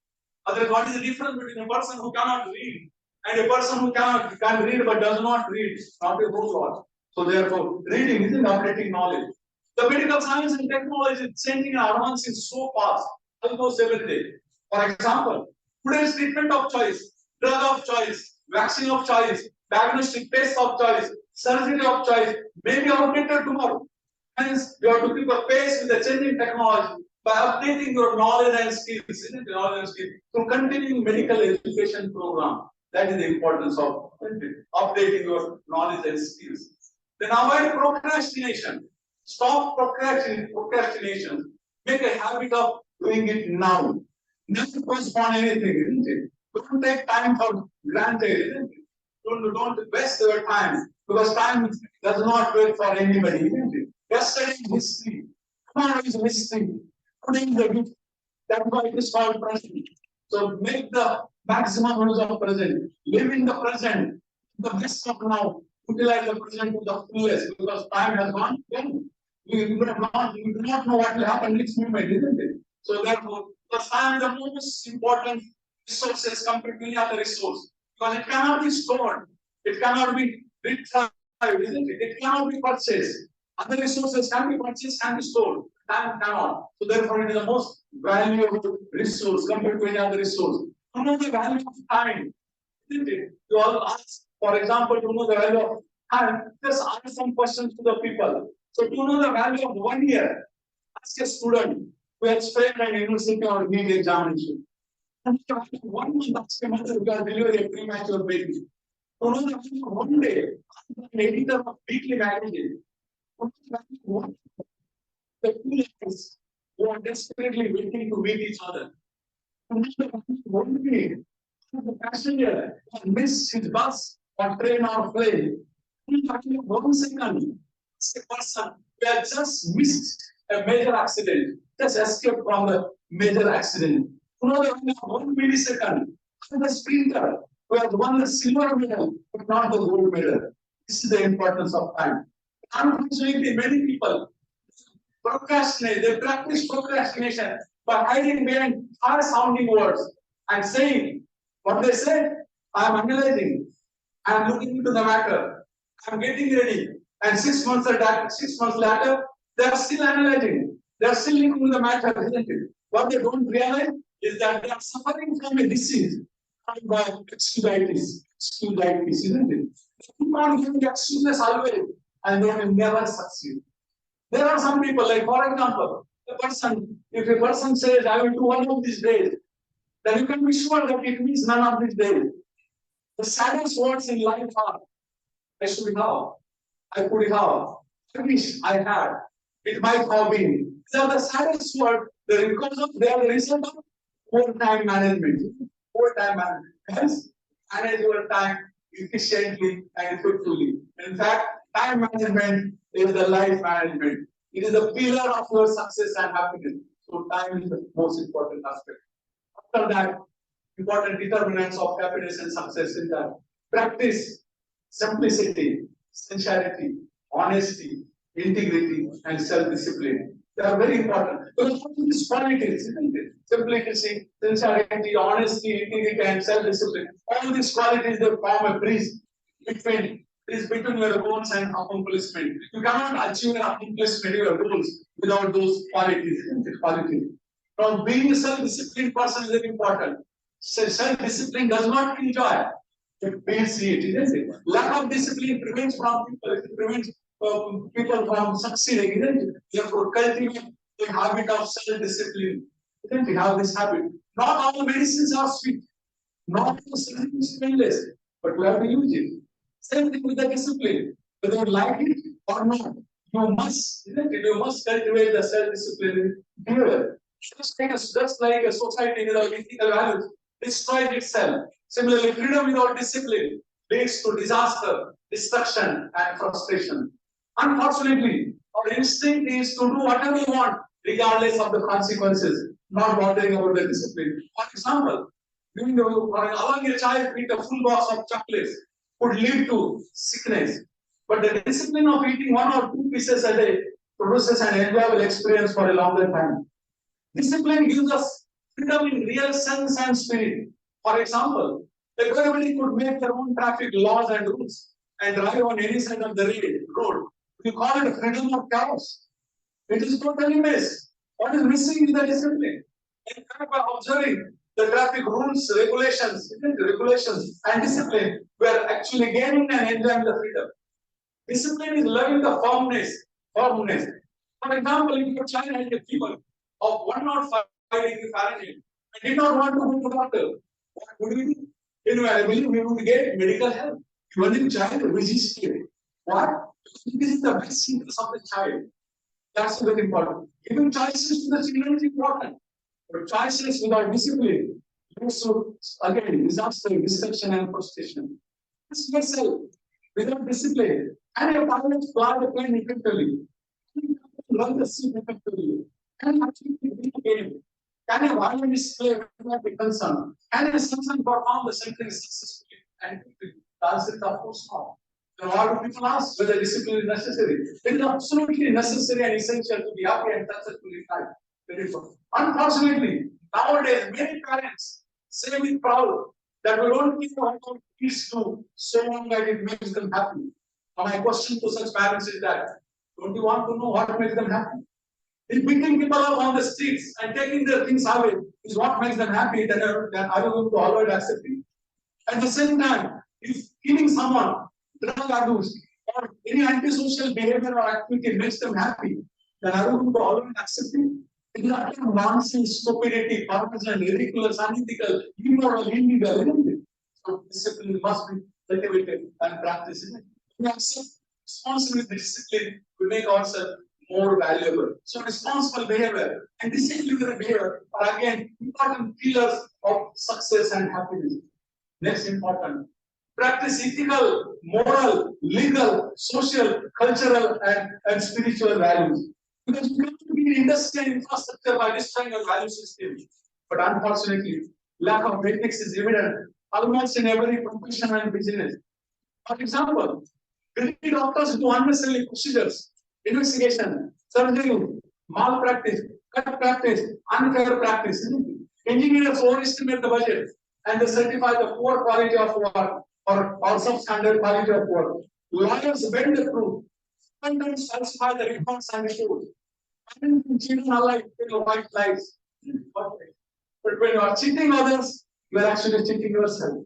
Otherwise, what is the difference between a person who cannot read and a person who can read but does not read? Not a whole lot. So therefore, reading isn't updating knowledge. The medical science and technology is changing and advancing so fast, almost every day. For example, today's treatment of choice, drug of choice, vaccine of choice, diagnostic test of choice, surgery of choice may be outdated tomorrow. Hence, you have to keep a pace with the changing technology by updating your knowledge and skills, isn't it? Knowledge and skills, through continuing medical education program. That is the importance of updating your knowledge and skills. Then avoid procrastination. Stop procrastination. Make a habit of doing it now. Never postpone anything, isn't it? Don't take time for granted, isn't it? Don't waste your time, because time does not wait for anybody, isn't it? Yesterday is history. Tomorrow is mystery. Today is the gift. That's why it is called present. So make the maximum use of present. Live in the present. The best of now. Utilize the present to the fullest, because time has gone. Then you do not know what will happen next moment, isn't it? So therefore, because time is the most important resources compared to any other resource. Because it cannot be stored. It cannot be retrieved, isn't it? It cannot be purchased. Other resources can be purchased, can be stored. Time cannot. So therefore, it is the most valuable resource compared to any other resource. To know the value of time, isn't it? You all ask, for example, to know the value of time, just ask some questions to the people. So to know the value of 1 year, ask a student who has failed an university or NEET examination. And 1 month, ask a mother who has delivered a premature baby. To know the value of 1 day, ask an editor of weekly magazine. The two guys who are desperately waiting to meet each other. One day, the passenger missed his bus or train or plane. 1 second, a person who has just missed a major accident, just escaped from the major accident. You know, 1 millisecond, the sprinter who has won the silver medal but not the gold medal. This is the importance of time. Unfortunately, many people procrastinate, they practice procrastination by hiding behind high sounding words and saying what they said. I am analyzing, I am looking into the matter, I am getting ready, and 6 months later, they are still analyzing, they are still looking into the matter, isn't it? What they don't realize is that they are suffering from a disease called by excusitis, isn't it? They keep on giving excuses always, and they will never succeed. There are some people, like for example, if a person says, I will do one of these days, then you can be sure that it means none of these days. The saddest words in life are, I should have, I could have, I wish I had, it might have been. These are the saddest words because they are the result of poor time management. Poor time management. Hence, manage your time efficiently and effectively. In fact, time management is the life management. It is the pillar of your success and happiness. So time is the most important aspect. After that, important determinants of happiness and success is that practice simplicity, sincerity, honesty, integrity, and self-discipline. They are very important. Because all these qualities, isn't it? Simplicity, sincerity, honesty, integrity, and self-discipline. All these qualities, they form a bridge between your goals and accomplishment. You cannot achieve an accomplishment, your goals, without those qualities, isn't it? Qualities. Now, being a self-disciplined person is very important. So self-discipline does not mean joy. It builds it, isn't it? Lack of discipline prevents people from succeeding, isn't it? Therefore, cultivate the habit of self-discipline. Isn't it? Have this habit. Not all medicines are sweet. Not all medicine is painless. But we have to use it. Same thing with the discipline. Whether you like it or not, you must, isn't it? You must cultivate the self-discipline here. Just like a society without ethical values, destroys itself. Similarly, freedom without discipline leads to disaster, destruction, and frustration. Unfortunately, our instinct is to do whatever we want, regardless of the consequences, not bothering about the discipline. For example, allowing a child to eat a full box of chocolates could lead to sickness. But the discipline of eating 1 or 2 pieces a day produces an enjoyable experience for a longer time. Discipline gives us freedom in real sense and spirit. For example, if everybody could make their own traffic laws and rules and drive on any side of the road, we call it freedom of chaos. It is totally missed. What is missing is the discipline. And by observing the traffic rules, regulations, and discipline, we are actually gaining and enjoying the freedom. Discipline is loving the firmness. For example, if your child had a fever of 105 degrees Fahrenheit and did not want to go to the doctor, what would we do? Invariably, we would get medical help. Even if child resisted. What? This is the best interest of the child. That's very important. Giving choices to the children is important. But choices without discipline also, again, disaster, destruction, and frustration. Ask yourself, without discipline, can a pilot fly the plane effectively? Can a run the ship effectively? Can actually win the game? Can a violinist play without the concern? Can a citizen perform the symphony successfully and quickly? The answer is of course not. So why do people ask whether discipline is necessary? It is absolutely necessary and essential to be happy and successfully life. Unfortunately, nowadays many parents say with proud that we don't give our kids to so long that it makes them happy. Now my question to such parents is that, don't you want to know what makes them happy? If beating people up on the streets and taking their things away is what makes them happy, then are you going to always accept it? At the same time, if killing someone, drug abuse, or any antisocial behavior or activity makes them happy, then are you going to always accept it? It is utter nonsense, stupidity, partisan, ridiculous, unethical, immoral, illegal, isn't it? So discipline must be cultivated and practiced, isn't it? We accept responsibility, discipline, we make ourselves more valuable. So responsible behavior and disciplinary behavior are again important pillars of success and happiness. Next important. Practice ethical, moral, legal, social, cultural, and spiritual values. Because you cannot build industry and infrastructure by destroying your value system. But unfortunately, lack of ethics is evident almost in every profession and business. For example, many doctors do unnecessary procedures, investigation, surgery, malpractice, cut practice, unfair practice. Engineers overestimate the budget and they certify the poor quality of work or substandard quality of work. Lawyers bend the truth, sometimes falsify the reports and reports. And children alike tell white lies. But when you are cheating others, you are actually cheating yourself.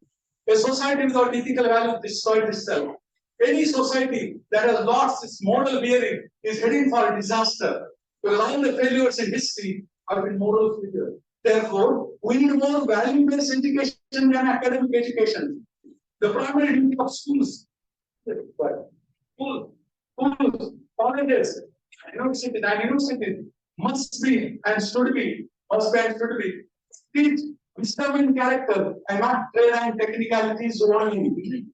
A society without ethical values destroys itself. Any society that has lost its moral bearing is heading for a disaster. To all the failures in history have been moral failures. Therefore, we need more value-based education than academic education. The primary duty of schools, colleges, universities must be and should be teach wisdom and character and not trade and technicalities only.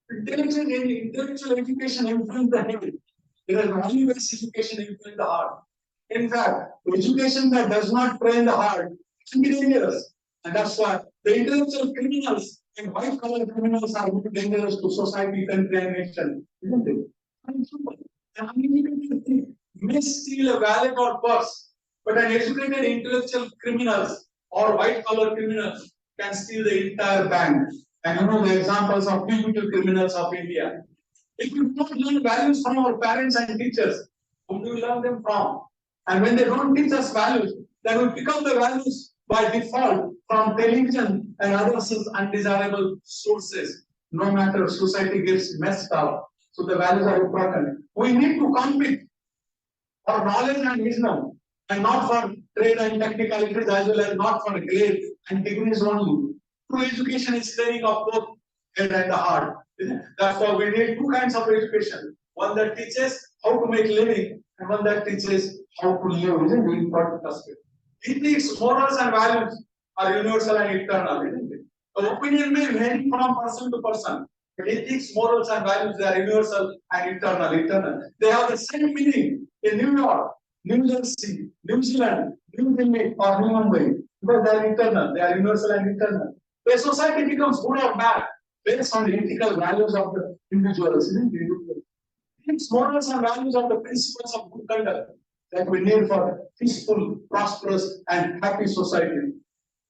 Intellectual education influences the head. Whereas value-based education influences the heart. In fact, education that does not train the heart can be dangerous. And that's why the intellectual criminals and white-collar criminals are more dangerous to society, country, and nation. Isn't it? An uneducated thief may steal a wallet or purse, but an educated intellectual criminals or white-collar criminals can steal the entire bank. And you know the examples of fugitive criminals of India. If we don't learn values from our parents and teachers, whom do we learn them from? And when they don't teach us values, then we pick up the values by default from television and other undesirable sources. No matter, society gets messed up. So the values are important. We need to compete for knowledge and wisdom, and not for trade and technicalities, as well as not for grades and degrees only. True education is training of both head and the heart. That's why we need two kinds of education. One that teaches how to make living, and one that teaches how to live. Isn't it important aspect? Ethics, morals, and values are universal and eternal, isn't it? The opinion may vary from person to person, but ethics, morals, and values, they are universal and eternal. They have the same meaning in New York, New Jersey, New Zealand, New Delhi, or New Mumbai, because they are eternal. They are universal and eternal. A society becomes good or bad based on the ethical values of the individuals. These morals and values are the principles of good conduct that we need for peaceful, prosperous, and happy society.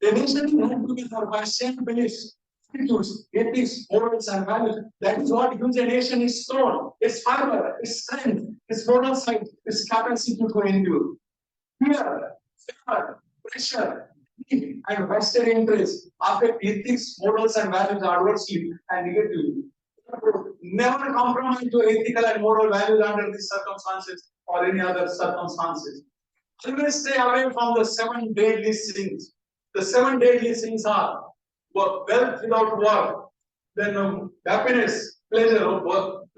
A nation held together by same beliefs, attitudes, ethics, morals, and values. That is what gives a nation its soul, its fiber, its strength, its moral side, its capacity to endure. Fear, fear, pressure, greed, and vested interests affect ethics, morals, and values adversely and negatively. Never compromise your ethical and moral values under these circumstances or any other circumstances. Always stay away from the 7 deadly sins. The 7 deadly sins are wealth without work, then happiness, pleasure,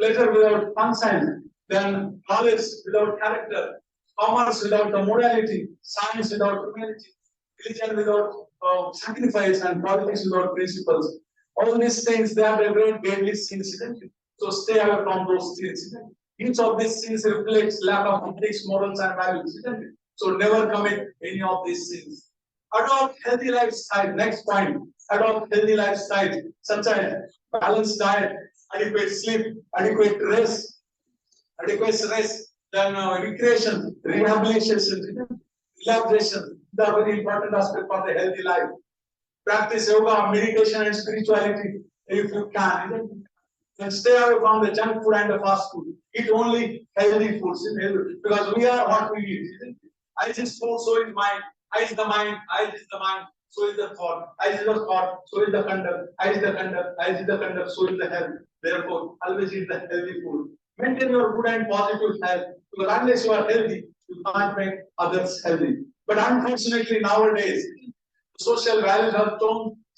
pleasure without consent, then knowledge without character, commerce without the morality, science without humanity, religion without sacrifice, and politics without principles. All these things, they are the great deadly sins, isn't it? So stay away from those sins. Each of these sins reflects lack of ethics, morals, and values, isn't it? So never commit any of these sins. Adopt healthy lifestyle. Next point. Adopt healthy lifestyle such as balanced diet, adequate sleep, adequate rest, then recreation, rehabilitation, relaxation. The very important aspect for the healthy life. Practice yoga, meditation, and spirituality if you can. And stay away from the junk food and the fast food. Eat only healthy foods, because we are what we eat. I is food, so is mind. I is the mind. I is the mind, so is the thought. I is the thought, so is the conduct. I is the conduct. I is the conduct, so is the health. Therefore, always eat the healthy food. Maintain your good and positive health, because unless you are healthy, you can't make others healthy. But unfortunately, nowadays, social values have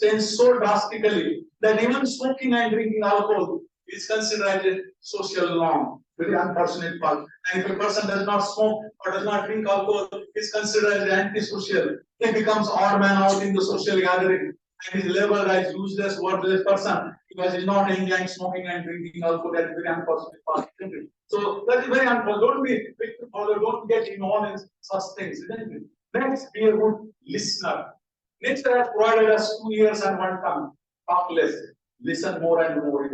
changed so drastically that even smoking and drinking alcohol is considered as a social norm. Very unfortunate part. And if a person does not smoke or does not drink alcohol, is considered as antisocial. He becomes odd man out in the social gathering and is labeled as useless, worthless person because he's not enjoying smoking and drinking alcohol. That is very unfortunate part. So that is very unfortunate. Don't be victim or don't get involved in such things. Next, be a good listener. Nature has provided us 2 ears and 1 tongue. Talk less, listen more and more.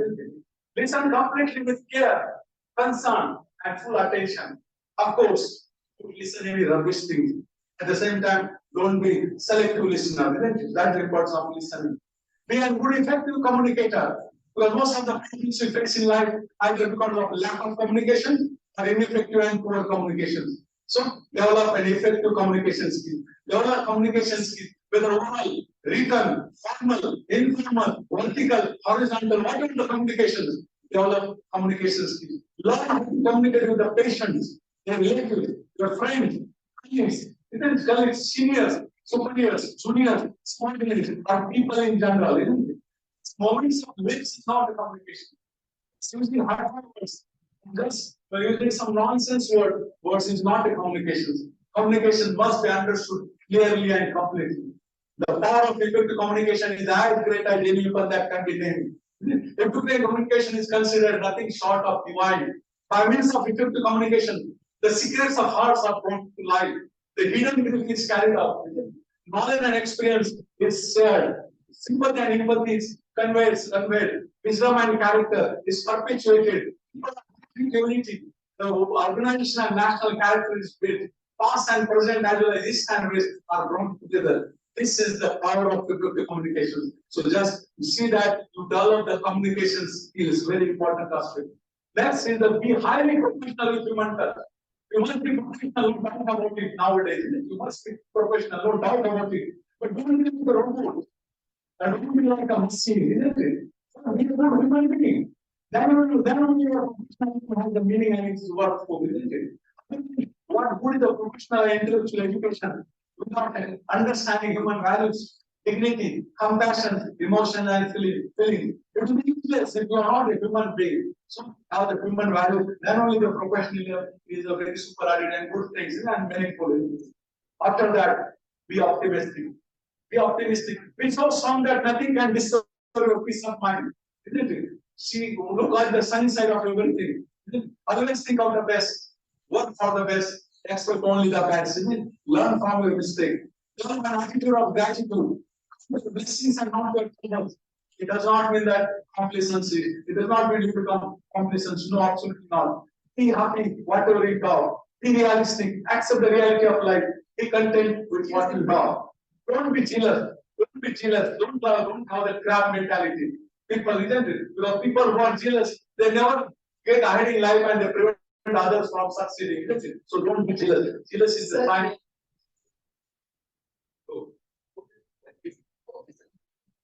Listen completely with care, concern, and full attention. Of course, don't listen any rubbish things. At the same time, don't be selective listener. That's the importance of listening. Be a good, effective communicator. Because most of the problems we face in life either because of lack of communication or ineffective and poor communication. So, develop an effective communication skill. Develop communication skill, whether oral, written, formal, informal, vertical, horizontal, whatever the communications. Develop communication skills. Learn how to communicate with the patients, their relatives, your friends, colleagues, seniors, superiors, juniors, subordinates, or people in general. Moments of lips is not a communication. It's using hard words. Just using some nonsense words is not a communication. Communication must be understood clearly and completely. The power of effective communication is as great as any weapon that can be named. Effective communication is considered nothing short of divine. By means of effective communication, the secrets of hearts are brought to light. The hidden truth is carried out. Knowledge and experience is shared. Sympathy and empathy is conveyed. Wisdom and character is perpetuated. Unity, the organizational and national character is built. Past and present as well as east and west are brought together. This is the power of effective communication. So just see that you develop the communication skills, very important aspect. Next is the be highly professional with human touch. You must be professional, no doubt about it nowadays. You must be professional, no doubt about it. But don't be a robot. And don't be like a machine, isn't it? Be a good human being. Then only your professional has the meaning and its worth for, isn't it? What good is the professional and intellectual education without understanding human values, dignity, compassion, emotion, and feeling? It will be useless if you are not a human being. So, now the human value, then only the professional is a very super added and good things and meaningful. After that, be optimistic. Be optimistic. Be so strong that nothing can disturb your peace of mind. Isn't it? See, look at the sunny side of everything. Always think of the best. Work for the best. Expect only the best. Learn from your mistake. Develop an attitude of gratitude. The blessings are not your troubles. It does not mean that complacency. It does not mean you become complacent. No, absolutely not. Be happy, whatever you do. Be realistic. Accept the reality of life. Be content with what you do. Don't be jealous. Don't be jealous. Don't have the crab mentality. People, isn't it? Because people who are jealous, they never get ahead in life and they prevent others from succeeding, isn't it? So don't be jealous. Jealous is the sign.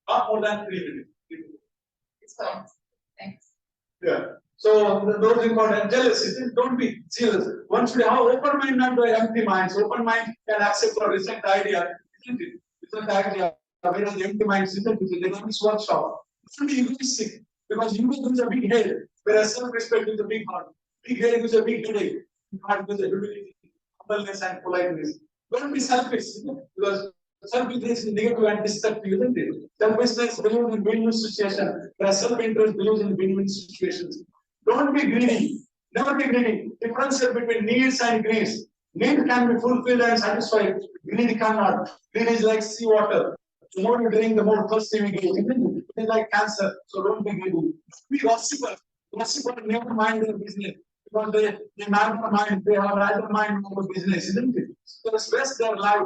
Not more than 3 minutes. It's fine. Thanks. Yeah. So those important jealousy. Don't be jealous. Once we have open mind, not the empty minds. Open mind can accept or reject the idea, isn't it? Reject the idea. Whereas the empty mind isn't it? They don't this workshop. Don't be egoistic because ego gives a big head, whereas self-respect is a big heart. Big head gives a big headache. Heart gives a humility, humbleness, and politeness. Don't be selfish, because self-interest is negative and destructive, isn't it? Selfishness believes in win-win situation, whereas self-interest believes in win-win situations. Don't be greedy. Never be greedy. Difference between needs and greeds. Need can be fulfilled and satisfied. Greed cannot. Greed is like seawater. The more you drink, the more thirsty we get. It is like cancer. So don't be greedy. Be gossiper. Gossiper never mind their business. Because they mind, they have rather mind over business, isn't it? So they stress their life.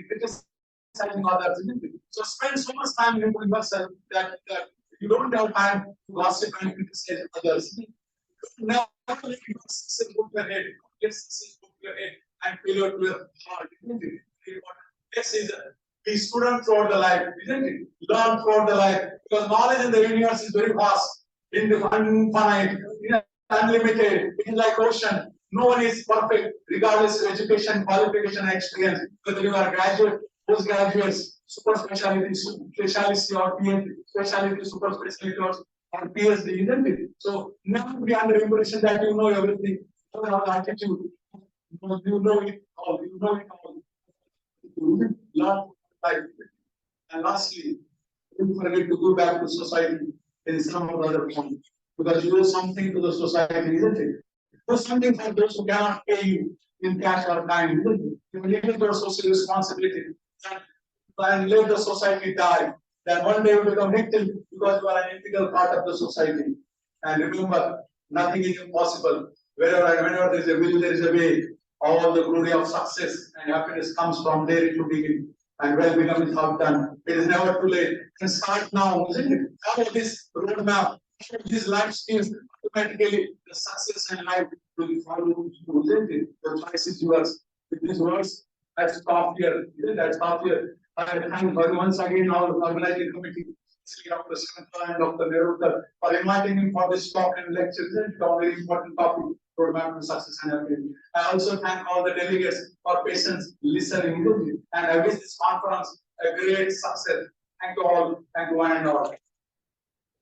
Criticizing others, isn't it? So spend so much time into yourself that you don't have time to gossip and criticize others. Now, let your success book your head. Let success book your head and failure to your heart, isn't it? Yes, is be student throughout the life, isn't it? Learn throughout the life. Because knowledge in the universe is very vast, infinite, unlimited. It is like ocean. No one is perfect, regardless of education, qualification, and experience. Whether you are graduate, postgraduates, super specialty, specialty, or PhD, specialty, super specialty, or PhD, isn't it? So never be under impression that you know everything. You have attitude. You know it all. You know it all. Learn life. And lastly, don't forget to go back to society in some other form. Because you owe something to the society, isn't it? Do something for those who cannot pay you in cash or time, isn't it? You need your social responsibility and let the society die. Then one day you become victim because you are an integral part of the society. And remember, nothing is impossible. Whenever there is a will, there is a way. All the glory of success and happiness comes from there it will begin. And well-being is half done. It is never too late. You can start now, isn't it? Follow this roadmap, these life skills, automatically the success and life will follow you, isn't it? The choice is yours. With these words, I stop here. Isn't that stop here? I thank once again our organizing committee, Dr.S.R.Suryawanshi and Dr. Nerulkar, for inviting me for this talk and lecture. Isn't it? A very important topic. Roadmap to success and happiness. I also thank all the delegates for patience listening, and I wish this conference a great success. Thank you all. Thank you one and all.